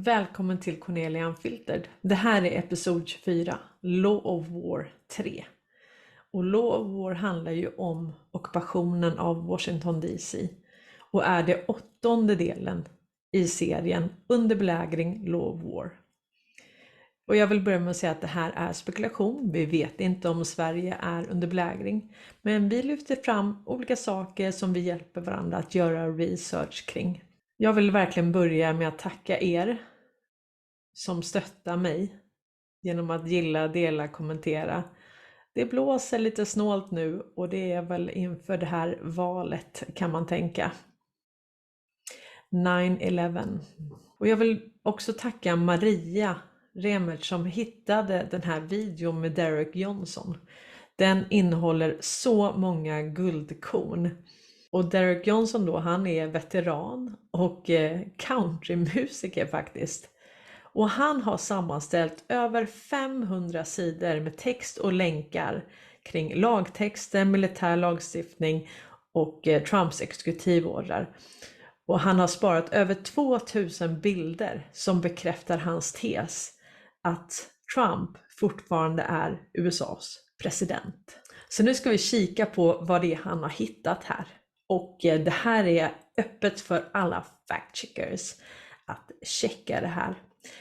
Välkommen till Cornelia unfiltered. Det här är episod 24, Law of War 3. Och Law of War handlar ju om ockupationen av Washington DC och är det 8:e delen i serien under belägring Law of War. Och jag vill börja med att säga att det här är spekulation. Vi vet inte om Sverige är under belägring, men vi lyfter fram olika saker som vi hjälper varandra att göra research kring. Jag vill verkligen börja med att tacka er som stöttar mig genom att gilla, dela, kommentera. Det blåser lite snålt nu och det är väl inför det här valet kan man tänka. 9/11. Och jag vill också tacka Maria Remert som hittade den här videon med Derek Johnson. Den innehåller så många guldkorn. Och Derek Johnson då, han är veteran och countrymusiker faktiskt. Och han har sammanställt över 500 sidor med text och länkar kring lagtexter, militärlagstiftning och Trumps exekutivordrar. Och han har sparat över 2000 bilder som bekräftar hans tes att Trump fortfarande är USAs president. Så nu ska vi kika på vad det är han har hittat här. Och det här är öppet för alla fact-checkers att checka det här.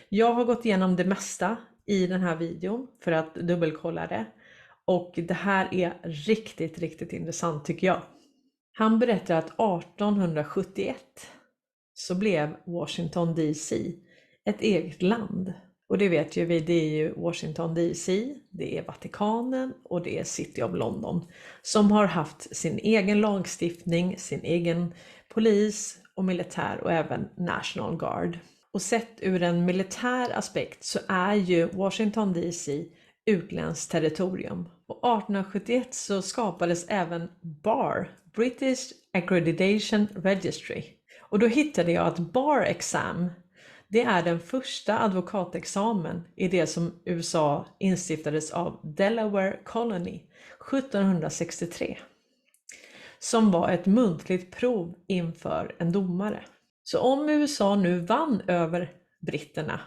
Jag har gått igenom det mesta i den här videon för att dubbelkolla det. Och det här är riktigt intressant tycker jag. Han berättar att 1871 så blev Washington DC ett eget land. Och det vet ju vi, det är ju Washington DC, det är Vatikanen och det är City of London som har haft sin egen lagstiftning, sin egen polis och militär och även National Guard. Och sett ur en militär aspekt så är ju Washington DC utländskt territorium. Och 1871 så skapades även BAR, British Accreditation Registry. Och då hittade jag att BAR exam, det är den första advokatexamen i det som USA instiftades av Delaware Colony 1763. Som var ett muntligt prov inför en domare. Så om USA nu vann över britterna,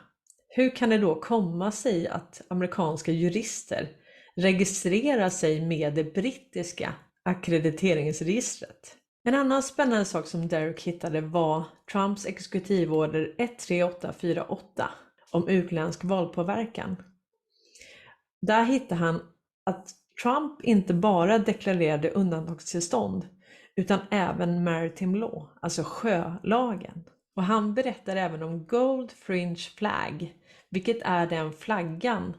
hur kan det då komma sig att amerikanska jurister registrerar sig med det brittiska ackrediteringsregistret? En annan spännande sak som Derek hittade var Trumps exekutivorder 13848 om utländsk valpåverkan. Där hittade han att Trump inte bara deklarerade undantagstillstånd utan även maritime law, alltså sjölagen. Och han berättar även om gold fringe flag, vilket är den flaggan,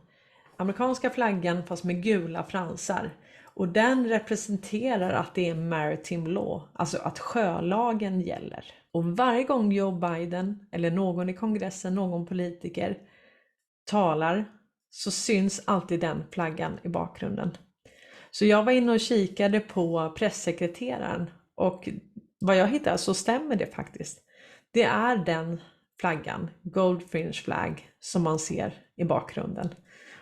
amerikanska flaggan fast med gula fransar. Och den representerar att det är maritime law, alltså att sjölagen gäller. Och varje gång Joe Biden eller någon i kongressen, någon politiker talar så syns alltid den flaggan i bakgrunden. Så jag var inne och kikade på pressekreteraren och vad jag hittade så stämmer det faktiskt. Det är den flaggan, gold fringe flag, som man ser i bakgrunden.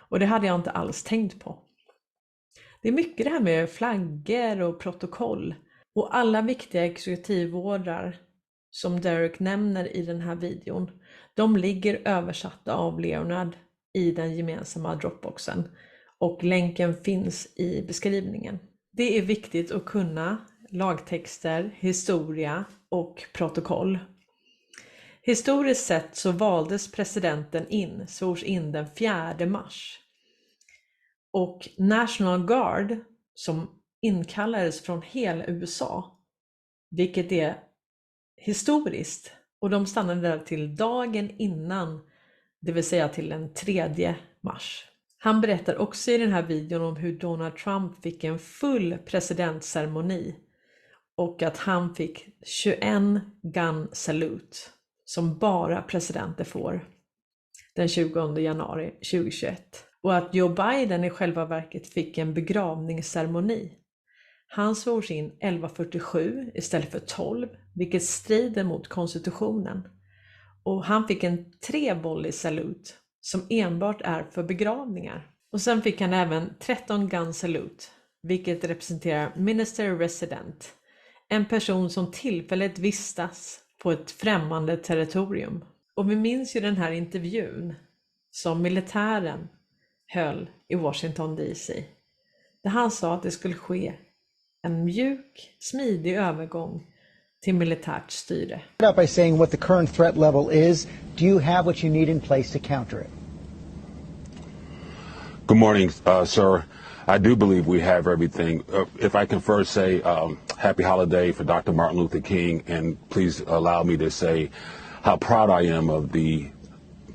Och det hade jag inte alls tänkt på. Det är mycket det här med flaggor och protokoll. Och alla viktiga exekutivordrar som Derek nämner i den här videon, de ligger översatta av Leonard i den gemensamma dropboxen. Och länken finns i beskrivningen. Det är viktigt att kunna lagtexter, historia och protokoll. Historiskt sett så valdes presidenten svors in den 4 mars. Och National Guard som inkallades från hela USA, vilket är historiskt. Och de stannade där till dagen innan, det vill säga till den 3 mars. Han berättar också i den här videon om hur Donald Trump fick en full presidentceremoni och att han fick 21 gun salute som bara presidenter får den 20 januari 2021. Och att Joe Biden i själva verket fick en begravningsceremoni. Han svors in 1147 istället för 12, vilket strider mot konstitutionen. Och han fick en 3 volley salute som enbart är för begravningar. Och sen fick han även 13 gun salute, vilket representerar minister resident, en person som tillfälligt vistas på ett främmande territorium. Och vi minns ju den här intervjun som militären höll i Washington DC. Där han sa att det skulle ske en mjuk, smidig övergång till militärt styre. Start by saying what the current threat level is. Do you have what you need in place to counter it? Good morning, sir. I do believe we have everything. If I can first say happy holiday for Dr. Martin Luther King, and please allow me to say how proud I am of the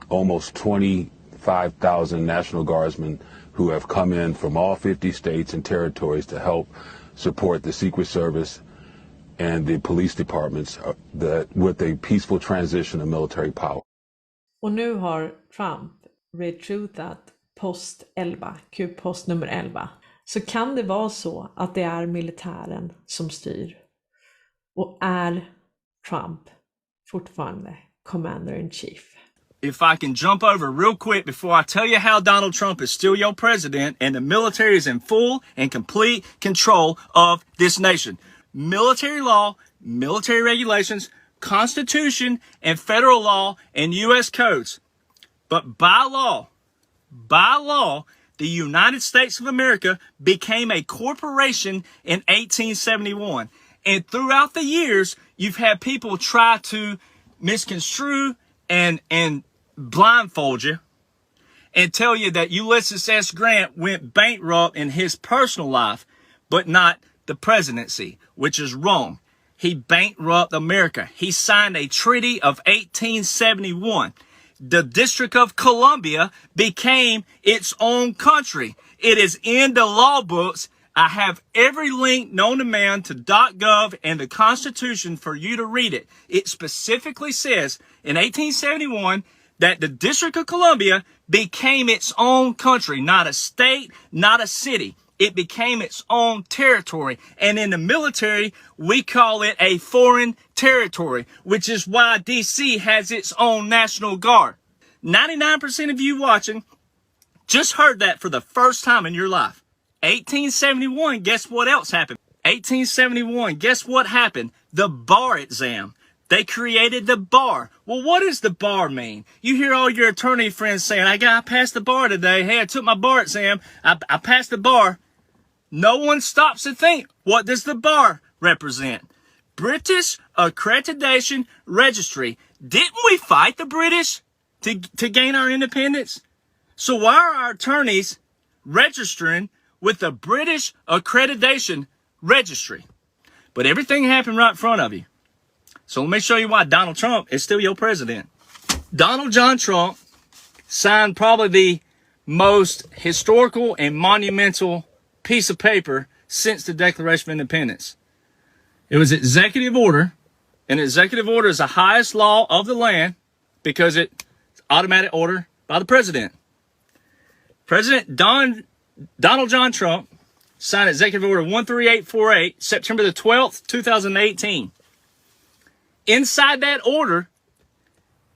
almost 25,000 National Guardsmen who have come in from all 50 states and territories to help support the Secret Service and the police departments with a peaceful transition of military power. Och nu har Trump retweetat post 11, Q-post nummer 11. Så kan det vara så att det är militären som styr. Och är Trump fortfarande commander-in-chief? If I can jump over real quick before I tell you how Donald Trump is still your president and the military is in full and complete control of this nation. Military law, military regulations, constitution, and federal law and U.S. codes. But by law, the United States of America became a corporation in 1871. And throughout the years, you've had people try to misconstrue and blindfold you and tell you that Ulysses S. Grant went bankrupt in his personal life, but not the presidency, which is wrong. He bankrupted America. He signed a treaty of 1871. The District of Columbia became its own country. It is in the law books. I have every link known to man to .gov and the Constitution for you to read it. It specifically says in 1871 that the District of Columbia became its own country, not a state, not a city. It became its own territory. And in the military, we call it a foreign territory, which is why DC has its own National Guard. 99% of you watching just heard that for the first time in your life. 1871, guess what else happened? 1871, guess what happened? The bar exam. They created the bar. Well, what does the bar mean? You hear all your attorney friends saying, I passed the bar today. Hey, I took my bar exam. I passed the bar. No one stops to think, what does the bar represent? British Accreditation Registry. Didn't we fight the British to gain our independence? So why are our attorneys registering with the British Accreditation Registry? But everything happened right in front of you. So let me show you why Donald Trump is still your president. Donald John Trump signed probably the most historical and monumental piece of paper since the Declaration of Independence. It was executive order, and executive order is the highest law of the land because it's automatic order by the president. President Donald John Trump signed executive order 13848 September the 12th, 2018. Inside that order,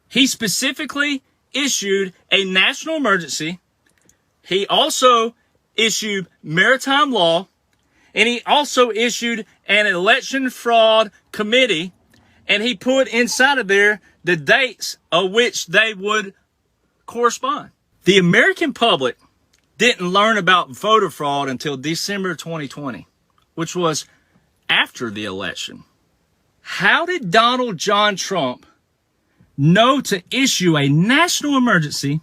he specifically issued a national emergency. He also issued maritime law, and he also issued an election fraud committee, and he put inside of there the dates of which they would correspond. The American public didn't learn about voter fraud until December 2020, which was after the election. How did Donald John Trump know to issue a national emergency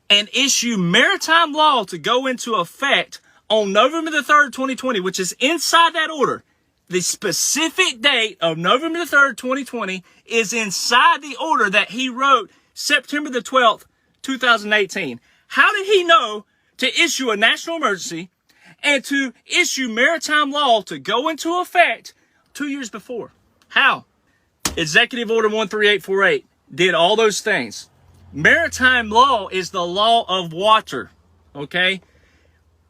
and issue maritime law to go into effect on November the 3rd, 2020, which is inside that order? The specific date of November the 3rd, 2020 is inside the order that he wrote September the 12th, 2018. How did he know to issue a national emergency and to issue maritime law to go into effect 2 years before? How? Executive Order 13848 did all those things. Maritime law is the law of water, okay?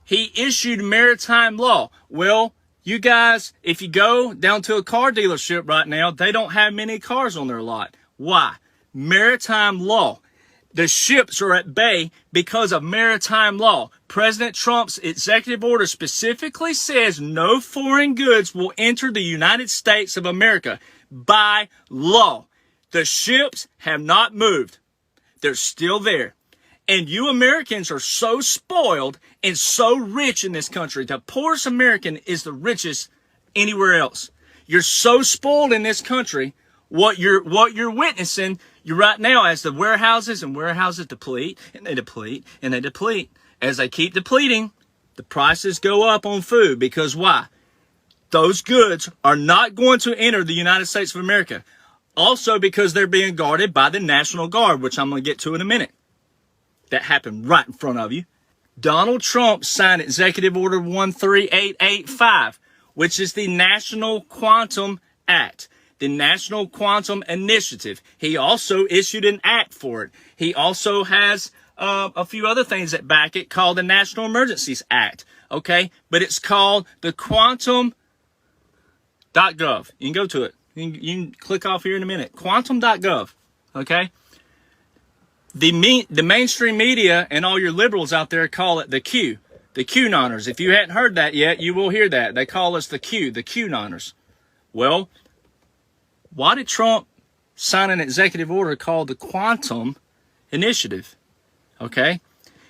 He issued maritime law. Well, you guys, if you go down to a car dealership right now, they don't have many cars on their lot. Why? Maritime law. The ships are at bay because of maritime law. President Trump's executive order specifically says no foreign goods will enter the United States of America by law. The ships have not moved. They're still there. And you Americans are so spoiled and so rich in this country. The poorest American is the richest anywhere else. You're so spoiled in this country. What you're witnessing right now as the warehouses deplete and they deplete and they deplete. As they keep depleting, the prices go up on food. Because why? Those goods are not going to enter the United States of America. Also because they're being guarded by the National Guard, which I'm going to get to in a minute. That happened right in front of you. Donald Trump signed Executive Order 13885, which is the National Quantum Act, the National Quantum Initiative. He also issued an act for it. He also has a few other things that back it called the National Emergencies Act. Okay, but it's called the quantum.gov. You can go to it. You can click off here in a minute. Quantum.gov. Okay. The mainstream media and all your liberals out there call it the Q. The QAnoners. If you hadn't heard that yet, you will hear that. They call us the QAnoners. Well, why did Trump sign an executive order called the Quantum Initiative? Okay.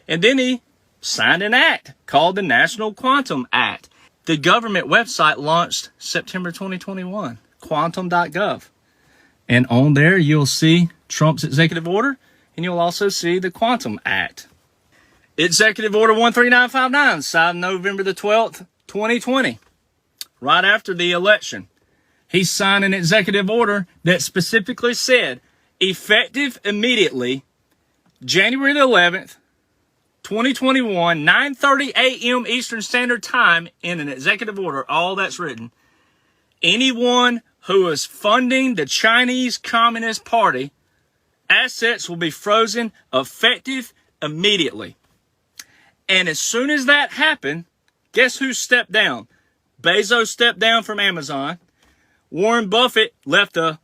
And then he signed an act called the National Quantum Act. The government website launched September 2021, quantum.gov. And on there, you'll see Trump's executive order, and you'll also see the Quantum Act. Executive Order 13959, signed November the 12th, 2020, right after the election. He signed an executive order that specifically said, effective immediately, January the 11th, 2021, 9:30 a.m. Eastern Standard Time, in an executive order, all that's written, anyone who is funding the Chinese Communist Party, assets will be frozen effective immediately. And as soon as that happened, guess who stepped down? Bezos stepped down from Amazon. Warren Buffett left the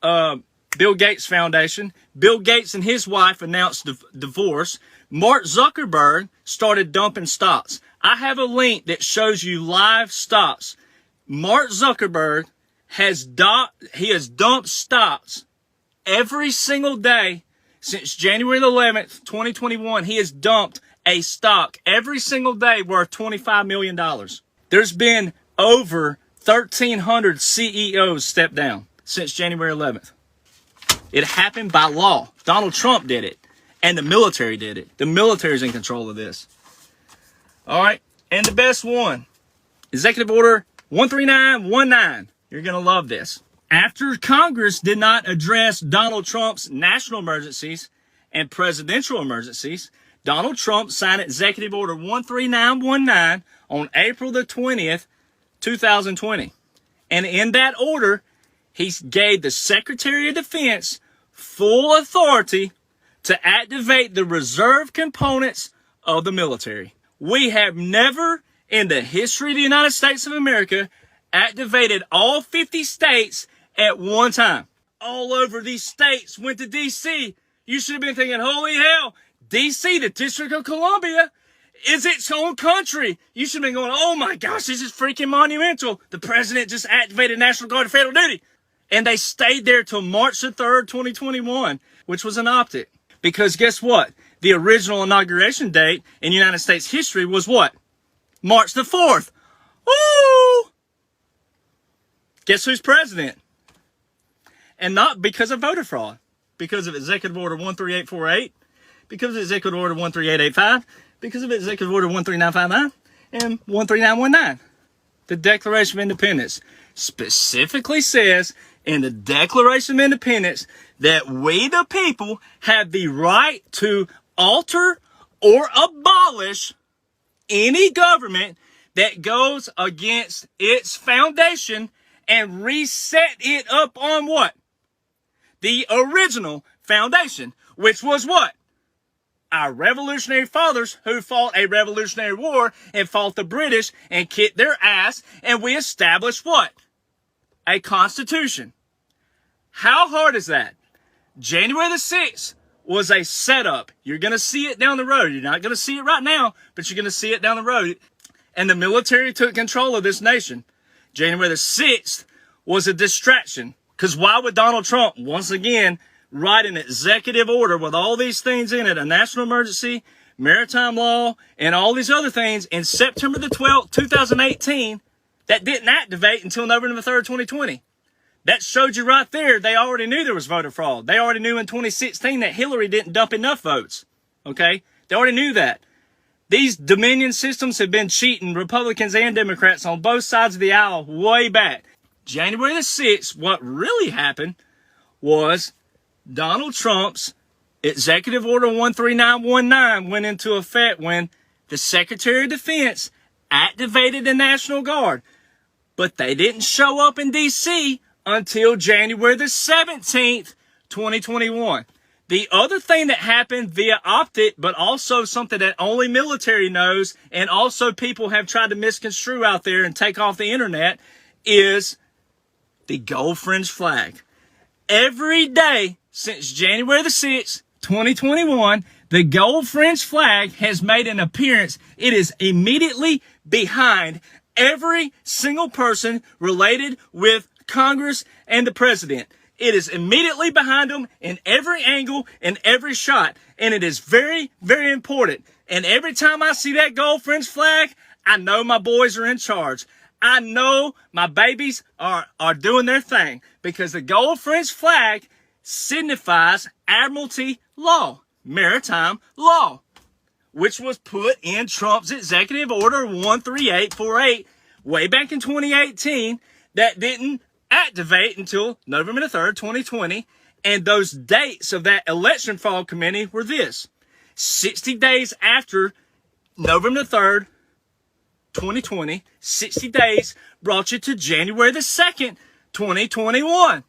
Bill Gates Foundation. Bill Gates and his wife announced divorce. Mark Zuckerberg started dumping stocks. I have a link that shows you live stocks. Mark Zuckerberg has dumped stocks every single day since January 11th, 2021. He has dumped a stock every single day worth $25 million. There's been over 1,300 CEOs step down since January 11th. It happened by law. Donald Trump did it, and the military did it. The military's in control of this. All right, and the best one, Executive Order 13919. You're going to love this. After Congress did not address Donald Trump's national emergencies and presidential emergencies, Donald Trump signed Executive Order 13919 on April the 20th, 2020. And in that order, he gave the Secretary of Defense full authority to activate the reserve components of the military. We have never in the history of the United States of America activated all 50 states at one time. All over these states went to D.C. You should have been thinking, holy hell, D.C., the District of Columbia, is its own country. You should have been going, oh my gosh, this is freaking monumental. The president just activated National Guard of Federal Duty. And they stayed there till March the 3rd, 2021, which was an optic. Because guess what? The original inauguration date in United States history was what? March the 4th. Woo! Guess who's president? And not because of voter fraud. Because of Executive Order 13848. Because of Executive Order 13885. Because of Executive Order 13959 and 13919. The Declaration of Independence specifically says in the Declaration of Independence that we the people have the right to alter or abolish any government that goes against its foundation and reset it up on what? The original foundation, which was what? Our revolutionary fathers who fought a revolutionary war and fought the British and kicked their ass, and we established what? A constitution. How hard is that? January the 6th was a setup. You're going to see it down the road. You're not going to see it right now, but you're going to see it down the road. And the military took control of this nation. January the 6th was a distraction. Because why would Donald Trump, once again, write an executive order with all these things in it, a national emergency, maritime law, and all these other things in September the 12th, 2018, that didn't activate until November the 3rd, 2020? That showed you right there, they already knew there was voter fraud. They already knew in 2016 that Hillary didn't dump enough votes. Okay? They already knew that. These Dominion systems have been cheating Republicans and Democrats on both sides of the aisle way back. January the 6th, what really happened was Donald Trump's Executive Order 13919 went into effect when the Secretary of Defense activated the National Guard. But they didn't show up in D.C. until January the 17th, 2021. The other thing that happened via optic, but also something that only military knows, and also people have tried to misconstrue out there and take off the internet, is the gold fringe flag. Every day since January the 6th, 2021, the gold fringe flag has made an appearance. It is immediately behind every single person related with Congress and the president. It is immediately behind them in every angle and every shot. And it is very, very important. And every time I see that gold fringe flag, I know my boys are in charge. I know my babies are doing their thing, because the gold fringe flag signifies admiralty law, maritime law, which was put in Trump's Executive Order 13848 way back in 2018 that didn't activate until November the 3rd, 2020. And those dates of that election fraud committee were this: 60 days after November the 3rd, 2020, 60 days brought you to January the 2nd, 2021.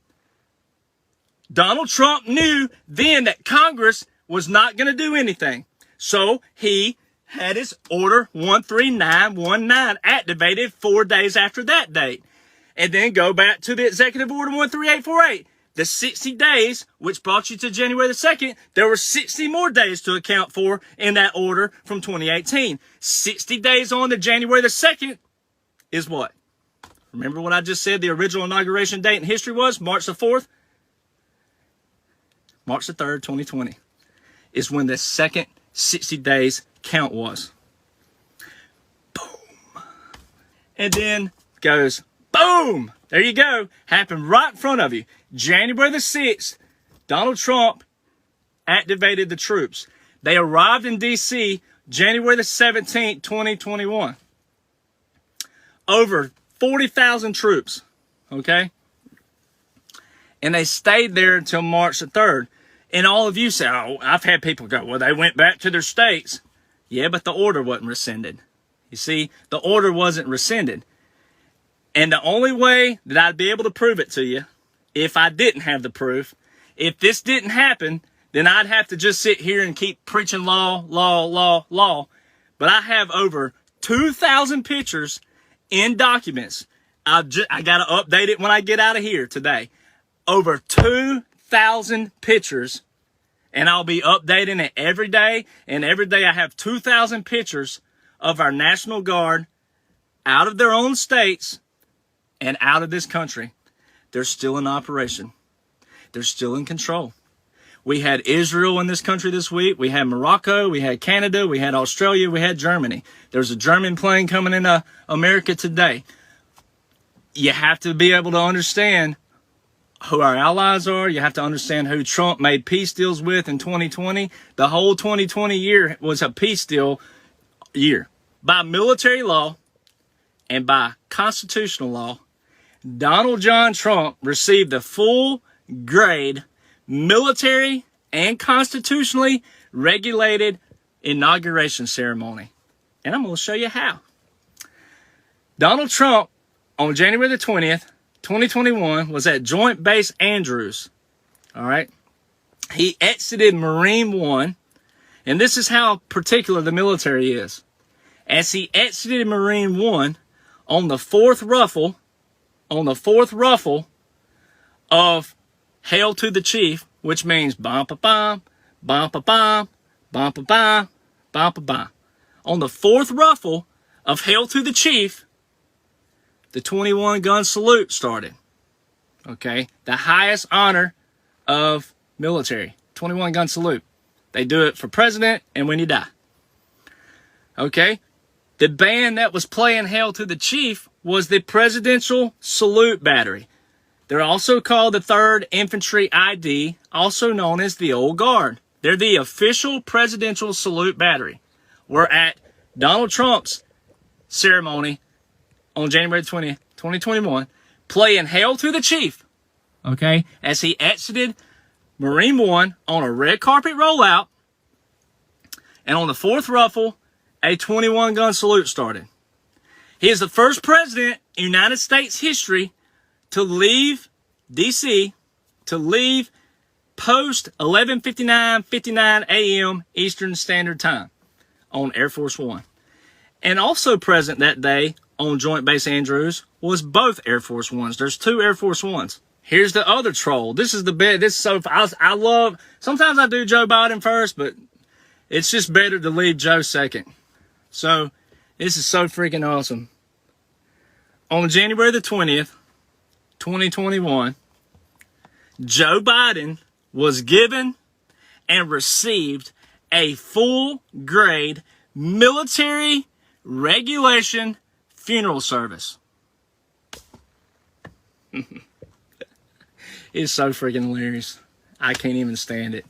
Donald Trump knew then that Congress was not going to do anything. So he had his Order 13919 activated 4 days after that date. And then go back to the Executive Order 13848. The 60 days, which brought you to January the 2nd, there were 60 more days to account for in that order from 2018. 60 days on to January the 2nd is what? Remember what I just said the original inauguration date in history was? March the 4th? March the 3rd, 2020 is when the second 60 days count was. Boom. And then goes boom! There you go. Happened right in front of you. January the 6th, Donald Trump activated the troops. They arrived in D.C. January the 17th, 2021. Over 40,000 troops, okay? And they stayed there until March the 3rd. And all of you say, oh, I've had people go, well, they went back to their states. Yeah, but the order wasn't rescinded. You see, the order wasn't rescinded. And the only way that I'd be able to prove it to you, if I didn't have the proof, if this didn't happen, then I'd have to just sit here and keep preaching law, law, law, law. But I have over 2,000 pictures in documents. I got to update it when I get out of here today. Over 2,000 pictures, and I'll be updating it every day. And every day I have 2,000 pictures of our National Guard out of their own states and out of this country. They're still in operation. They're still in control. We had Israel in this country this week. We had Morocco. We had Canada. We had Australia. We had Germany. There's a German plane coming into America today. You have to be able to understand who our allies are. You have to understand who Trump made peace deals with in 2020. The whole 2020 year was a peace deal year. By military law and by constitutional law, Donald John Trump received the full grade military and constitutionally regulated inauguration ceremony. And I'm going to show you how. Donald Trump, on January the 20th, 2021, was at Joint Base Andrews. All right. He exited Marine One. And this is how particular the military is. As he exited Marine One, on the fourth ruffle of Hail to the Chief, which means bum-pa-bum, bum-pa-bum, bum-pa-bum, bum-pa-bum. On the fourth ruffle of Hail to the Chief, the 21-gun salute started. Okay, the highest honor of military, 21 gun salute. They do it for president and when you die. Okay, the band that was playing Hail to the Chief was the Presidential Salute Battery. They're also called the 3rd Infantry ID, also known as the Old Guard. They're the official Presidential Salute Battery. We're at Donald Trump's ceremony on January 20th, 2021, playing Hail to the Chief, okay, as he exited Marine One on a red carpet rollout, and on the 4th ruffle, a 21 gun salute started. He is the first president in United States history to leave D.C., to leave post 11:59 a.m. Eastern Standard Time on Air Force One. And also present that day on Joint Base Andrews was both Air Force Ones. There's 2 Air Force Ones. Here's the other troll. This is the best. This is so I love. Sometimes I do Joe Biden first, but it's just better to leave Joe second. So this is so freaking awesome. On January the 20th, 2021, Joe Biden was given and received a full grade military regulation funeral service. It's so freaking hilarious. I can't even stand it.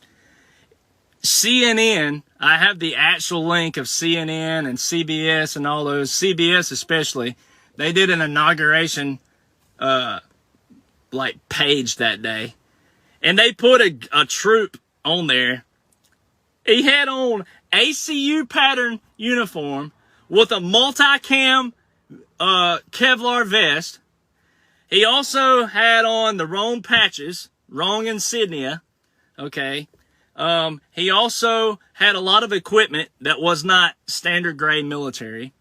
CNN, I have the actual link of CNN and CBS and all those, CBS especially. They did an inauguration page that day. And they put a troop on there. He had on ACU pattern uniform with a multicam Kevlar vest. He also had on the wrong patches, wrong insignia. Okay. He also had a lot of equipment that was not standard grade military.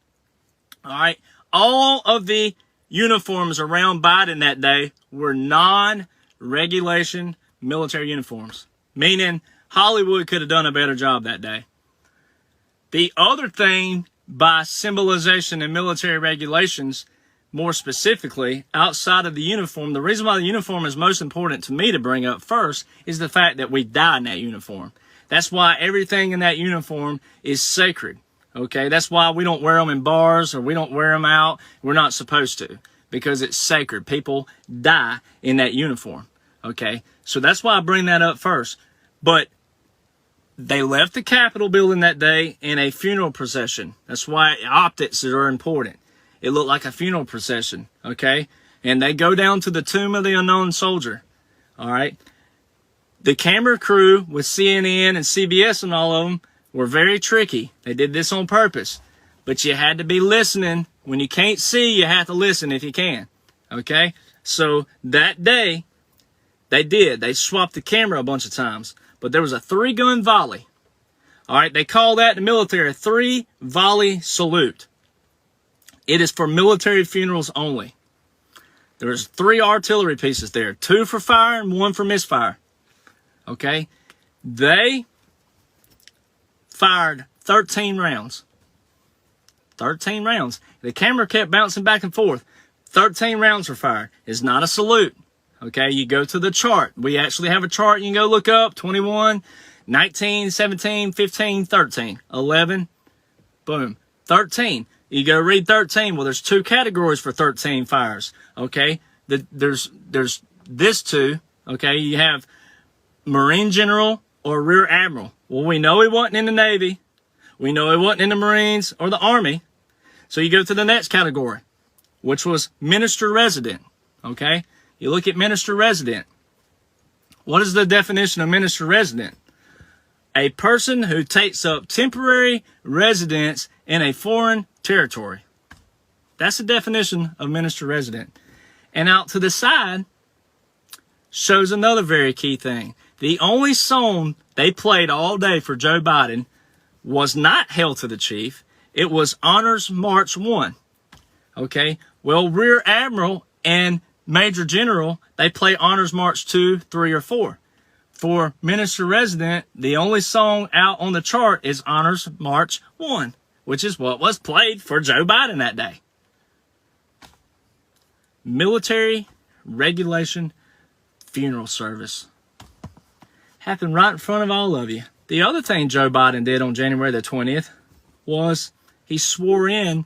All right. All of the uniforms around Biden that day were non-regulation military uniforms, meaning Hollywood could have done a better job that day. The other thing by symbolization and military regulations, more specifically, outside of the uniform, the reason why the uniform is most important to me to bring up first is the fact that we die in that uniform. That's why everything in that uniform is sacred. Okay, that's why we don't wear them in bars or we don't wear them out. We're not supposed to, because it's sacred. People die in that uniform. Okay, so that's why I bring that up first. But they left the Capitol building that day in a funeral procession. That's why optics are important. It looked like a funeral procession, okay? And they go down to the tomb of the unknown soldier, all right? The camera crew with CNN and CBS and all of them were very tricky. They did this on purpose. But you had to be listening. When you can't see, you have to listen if you can, okay? So that day, they did. They swapped the camera a bunch of times. But there was a 3-gun volley. All right, they call that in the military a 3-volley salute. It is for military funerals only. There's 3 artillery pieces there, 2 for fire and 1 for misfire. Okay, they fired 13 rounds. 13 rounds. The camera kept bouncing back and forth. 13 rounds were fired. It's not a salute. Okay, you go to the chart. We actually have a chart you can go look up. 21, 19, 17, 15, 13, 11, boom, 13. You go read 13. Well, there's 2 categories for 13 fires. Okay, there's this 2. Okay, you have Marine General or Rear Admiral. Well, we know he wasn't in the Navy. We know he wasn't in the Marines or the Army. So you go to the next category, which was Minister Resident. Okay, you look at Minister Resident. What is the definition of Minister Resident? A person who takes up temporary residence in a foreign territory. That's the definition of Minister Resident. And out to the side shows another very key thing. The only song they played all day for Joe Biden was not Hail to the Chief. It was Honors March 1. Okay? Well, Rear Admiral and Major General, they play Honors March 2, 3, or 4. For Minister Resident, the only song out on the chart is Honors March 1, which is what was played for Joe Biden that day. Military regulation funeral service. Happened right in front of all of you. The other thing Joe Biden did on January the 20th was he swore in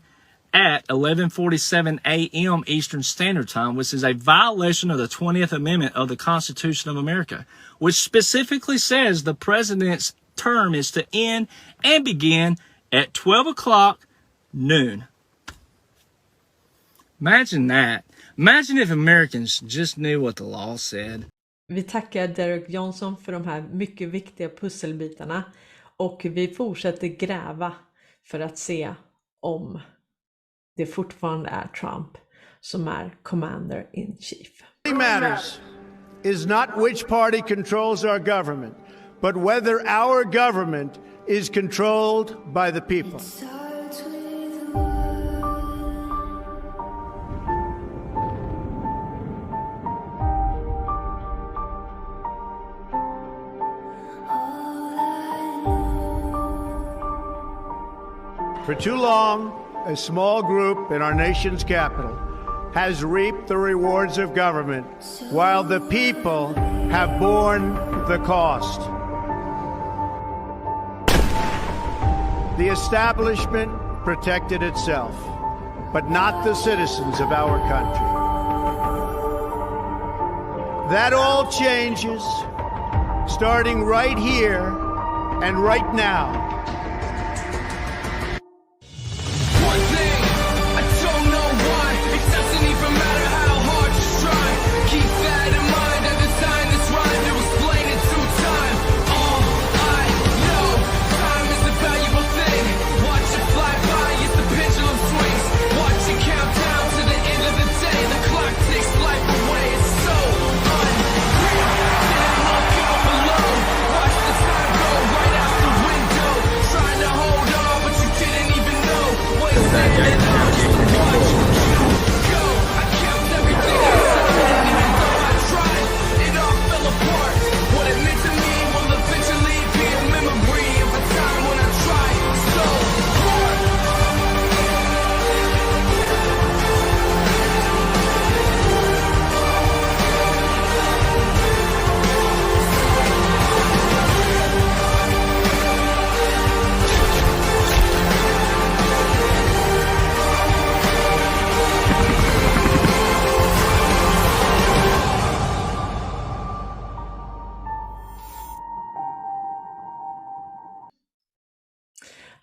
at 11:47 a.m. Eastern Standard Time, which is a violation of the 20th Amendment of the Constitution of America, which specifically says the president's term is to end and begin at 12 o'clock noon. Imagine that. Imagine if Americans just knew what the law said. Vi tackar Derek Johnson för de här mycket viktiga pusselbitarna och vi fortsätter gräva för att se om det fortfarande är Trump som är commander in chief. What matters is not which party controls our government, but whether our government is controlled by the people. For too long, a small group in our nation's capital has reaped the rewards of government while the people have borne the cost. The establishment protected itself, but not the citizens of our country. That all changes starting right here and right now.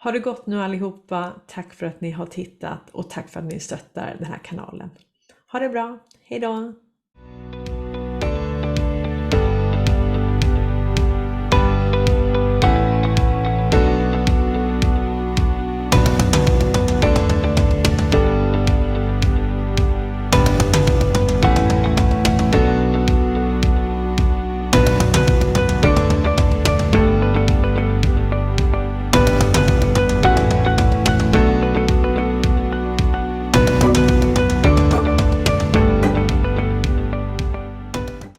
Har det gått nu allihopa? Tack för att ni har tittat och tack för att ni stöttar den här kanalen. Ha det bra, hej då!